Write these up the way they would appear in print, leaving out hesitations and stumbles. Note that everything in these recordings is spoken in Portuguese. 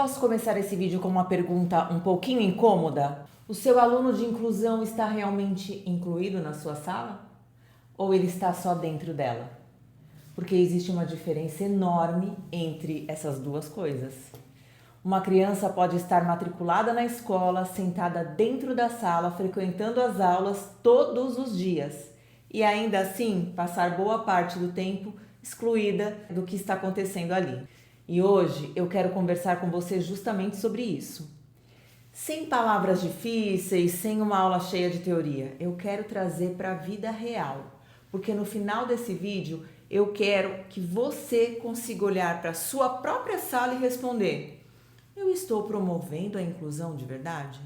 Posso começar esse vídeo com uma pergunta um pouquinho incômoda? O seu aluno de inclusão está realmente incluído na sua sala? Ou ele está só dentro dela? Porque existe uma diferença enorme entre essas duas coisas. Uma criança pode estar matriculada na escola, sentada dentro da sala, frequentando as aulas todos os dias e ainda assim passar boa parte do tempo excluída do que está acontecendo ali. E hoje eu quero conversar com você justamente sobre isso. Sem palavras difíceis, sem uma aula cheia de teoria, eu quero trazer para a vida real, porque no final desse vídeo eu quero que você consiga olhar para a sua própria sala e responder: eu estou promovendo a inclusão de verdade?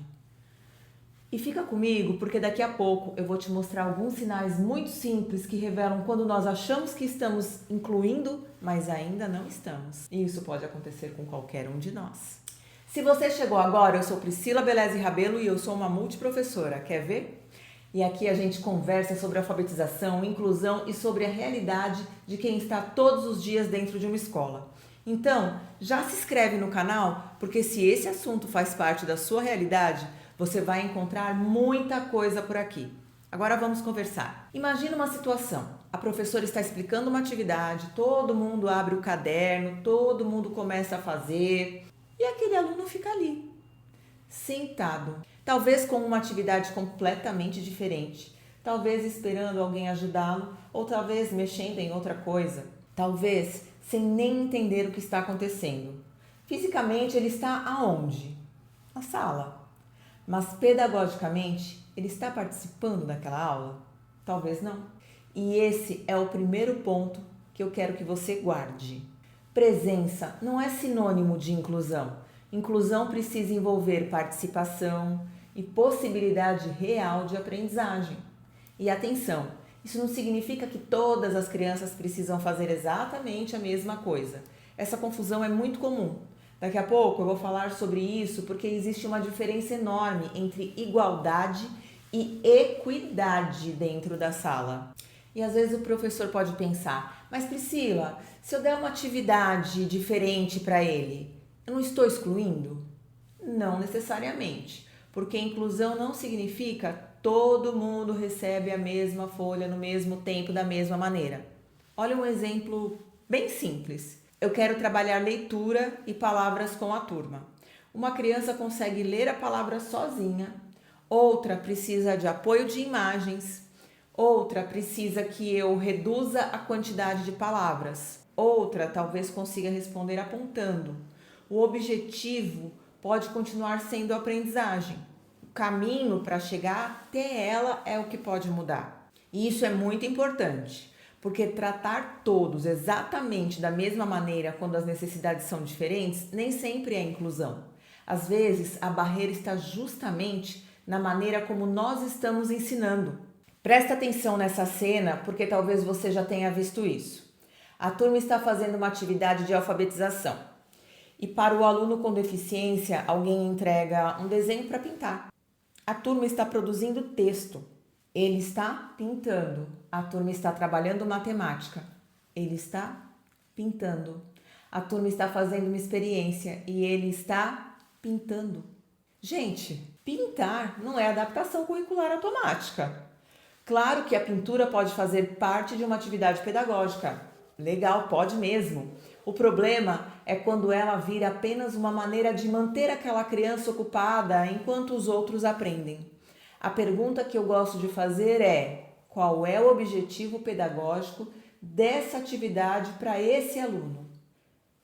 E fica comigo, porque daqui a pouco eu vou te mostrar alguns sinais muito simples que revelam quando nós achamos que estamos incluindo, mas ainda não estamos. E isso pode acontecer com qualquer um de nós. Se você chegou agora, eu sou Priscila Beleze Rabelo e eu sou uma multiprofessora. Quer ver? E aqui a gente conversa sobre alfabetização, inclusão e sobre a realidade de quem está todos os dias dentro de uma escola. Então, já se inscreve no canal, porque se esse assunto faz parte da sua realidade, você vai encontrar muita coisa por aqui. Agora vamos conversar. Imagina uma situação. A professora está explicando uma atividade, todo mundo abre o caderno, todo mundo começa a fazer e aquele aluno fica ali, sentado. Talvez com uma atividade completamente diferente. Talvez esperando alguém ajudá-lo ou talvez mexendo em outra coisa. Talvez sem nem entender o que está acontecendo. Fisicamente ele está aonde? Na sala. Mas pedagogicamente, ele está participando daquela aula? Talvez não. E esse é o primeiro ponto que eu quero que você guarde. Presença não é sinônimo de inclusão. Inclusão precisa envolver participação e possibilidade real de aprendizagem. E atenção, isso não significa que todas as crianças precisam fazer exatamente a mesma coisa. Essa confusão é muito comum. Daqui a pouco eu vou falar sobre isso porque existe uma diferença enorme entre igualdade e equidade dentro da sala. E às vezes o professor pode pensar: mas Priscila, se eu der uma atividade diferente para ele, eu não estou excluindo? Não necessariamente, porque inclusão não significa todo mundo recebe a mesma folha no mesmo tempo da mesma maneira. Olha um exemplo bem simples. Eu quero trabalhar leitura e palavras com a turma. Uma criança consegue ler a palavra sozinha, outra precisa de apoio de imagens, outra precisa que eu reduza a quantidade de palavras, outra talvez consiga responder apontando. O objetivo pode continuar sendo a aprendizagem. O caminho para chegar até ela é o que pode mudar. E isso é muito importante. Porque tratar todos exatamente da mesma maneira quando as necessidades são diferentes nem sempre é inclusão. Às vezes, a barreira está justamente na maneira como nós estamos ensinando. Presta atenção nessa cena porque talvez você já tenha visto isso. A turma está fazendo uma atividade de alfabetização. E para o aluno com deficiência, alguém entrega um desenho para pintar. A turma está produzindo texto. Ele está pintando. A turma está trabalhando matemática. Ele está pintando. A turma está fazendo uma experiência e ele está pintando. Gente, pintar não é adaptação curricular automática. Claro que a pintura pode fazer parte de uma atividade pedagógica. Legal, pode mesmo. O problema é quando ela vira apenas uma maneira de manter aquela criança ocupada enquanto os outros aprendem. A pergunta que eu gosto de fazer é: qual é o objetivo pedagógico dessa atividade para esse aluno?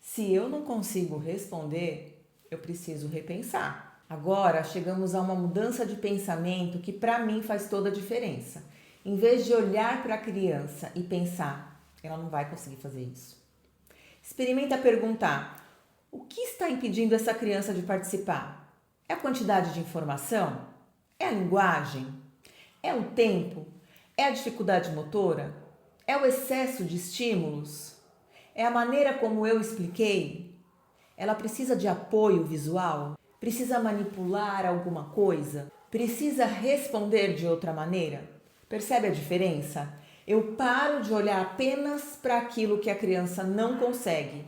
Se eu não consigo responder, eu preciso repensar. Agora chegamos a uma mudança de pensamento que para mim faz toda a diferença. Em vez de olhar para a criança e pensar: ela não vai conseguir fazer isso. Experimenta perguntar: o que está impedindo essa criança de participar? É a quantidade de informação? É a linguagem? É o tempo? É a dificuldade motora? É o excesso de estímulos? É a maneira como eu expliquei? Ela precisa de apoio visual? Precisa manipular alguma coisa? Precisa responder de outra maneira? Percebe a diferença? Eu paro de olhar apenas para aquilo que a criança não consegue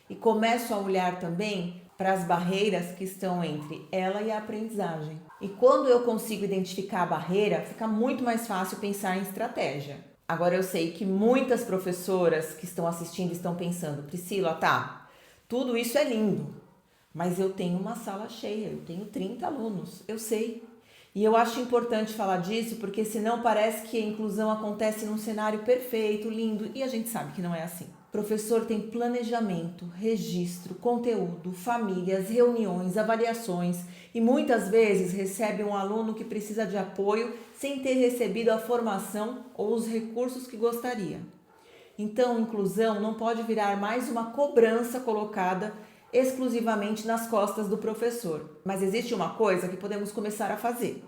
e começo a olhar também para as barreiras que estão entre ela e a aprendizagem. E quando eu consigo identificar a barreira, fica muito mais fácil pensar em estratégia. Agora eu sei que muitas professoras que estão assistindo estão pensando: Priscila, tá, tudo isso é lindo, mas eu tenho uma sala cheia, eu tenho 30 alunos, eu sei. E eu acho importante falar disso porque senão parece que a inclusão acontece num cenário perfeito, lindo, e a gente sabe que não é assim. O professor tem planejamento, registro, conteúdo, famílias, reuniões, avaliações e muitas vezes recebe um aluno que precisa de apoio sem ter recebido a formação ou os recursos que gostaria. Então, inclusão não pode virar mais uma cobrança colocada exclusivamente nas costas do professor. Mas existe uma coisa que podemos começar a fazer: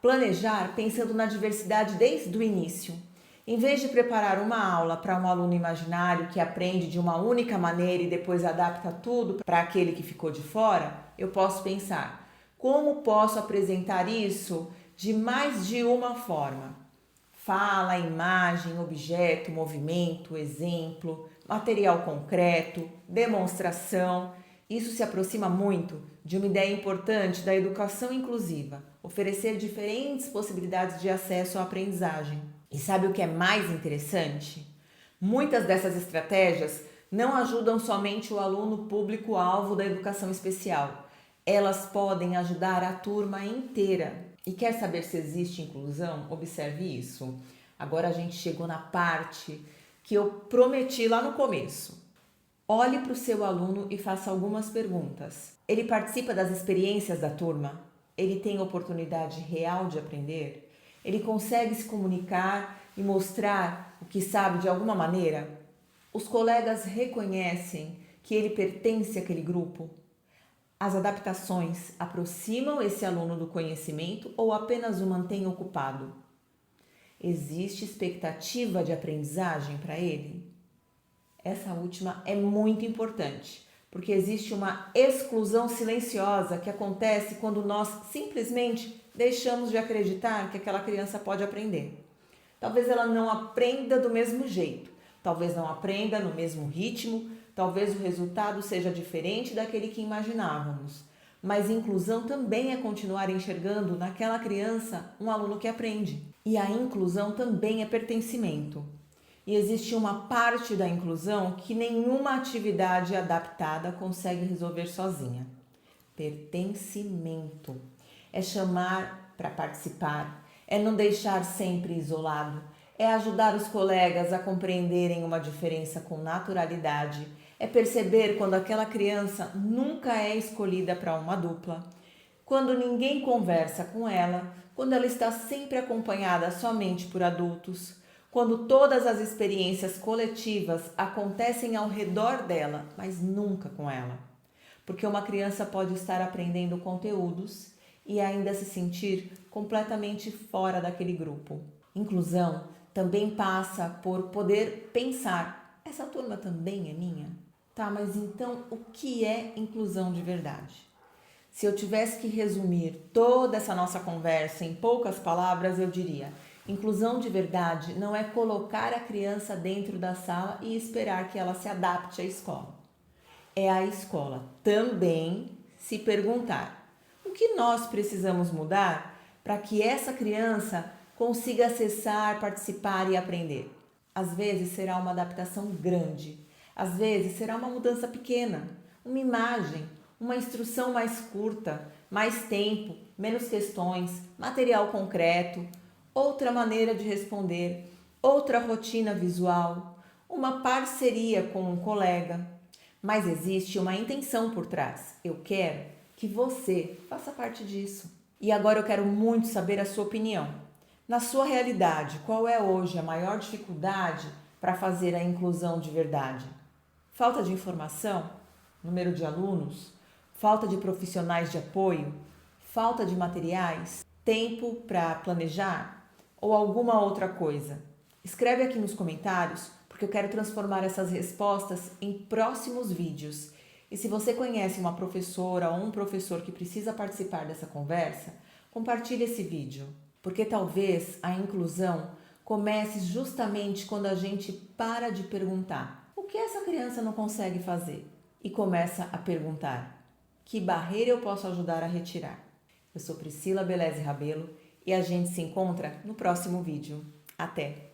planejar pensando na diversidade desde o início. Em vez de preparar uma aula para um aluno imaginário que aprende de uma única maneira e depois adapta tudo para aquele que ficou de fora, eu posso pensar: como posso apresentar isso de mais de uma forma? Fala, imagem, objeto, movimento, exemplo, material concreto, demonstração. Isso se aproxima muito de uma ideia importante da educação inclusiva: oferecer diferentes possibilidades de acesso à aprendizagem. E sabe o que é mais interessante? Muitas dessas estratégias não ajudam somente o aluno público-alvo da educação especial. Elas podem ajudar a turma inteira. E quer saber se existe inclusão? Observe isso. Agora a gente chegou na parte que eu prometi lá no começo. Olhe para o seu aluno e faça algumas perguntas. Ele participa das experiências da turma? Ele tem oportunidade real de aprender? Ele consegue se comunicar e mostrar o que sabe de alguma maneira? Os colegas reconhecem que ele pertence àquele grupo? As adaptações aproximam esse aluno do conhecimento ou apenas o mantêm ocupado? Existe expectativa de aprendizagem para ele? Essa última é muito importante, porque existe uma exclusão silenciosa que acontece quando nós simplesmente deixamos de acreditar que aquela criança pode aprender. Talvez ela não aprenda do mesmo jeito, talvez não aprenda no mesmo ritmo, talvez o resultado seja diferente daquele que imaginávamos. Mas inclusão também é continuar enxergando naquela criança um aluno que aprende. E a inclusão também é pertencimento. E existe uma parte da inclusão que nenhuma atividade adaptada consegue resolver sozinha: pertencimento. É chamar para participar, é não deixar sempre isolado, é ajudar os colegas a compreenderem uma diferença com naturalidade, é perceber quando aquela criança nunca é escolhida para uma dupla, quando ninguém conversa com ela, quando ela está sempre acompanhada somente por adultos, quando todas as experiências coletivas acontecem ao redor dela, mas nunca com ela. Porque uma criança pode estar aprendendo conteúdos e ainda se sentir completamente fora daquele grupo. Inclusão também passa por poder pensar: essa turma também é minha? Tá, mas então o que é inclusão de verdade? Se eu tivesse que resumir toda essa nossa conversa em poucas palavras, eu diria: inclusão de verdade não é colocar a criança dentro da sala e esperar que ela se adapte à escola. É a escola também se perguntar: o que nós precisamos mudar para que essa criança consiga acessar, participar e aprender? Às vezes será uma adaptação grande, às vezes será uma mudança pequena, uma imagem, uma instrução mais curta, mais tempo, menos questões, material concreto, outra maneira de responder, outra rotina visual, uma parceria com um colega. Mas existe uma intenção por trás. Eu quero que você faça parte disso. E agora eu quero muito saber a sua opinião. Na sua realidade, qual é hoje a maior dificuldade para fazer a inclusão de verdade? Falta de informação? Número de alunos? Falta de profissionais de apoio? Falta de materiais? Tempo para planejar? Ou alguma outra coisa? Escreve aqui nos comentários, porque eu quero transformar essas respostas em próximos vídeos. E se você conhece uma professora ou um professor que precisa participar dessa conversa, compartilhe esse vídeo, porque talvez a inclusão comece justamente quando a gente para de perguntar: o que essa criança não consegue fazer? E começa a perguntar: Que barreira eu posso ajudar a retirar? Eu sou Priscila Beleze Rabelo e a gente se encontra no próximo vídeo. Até!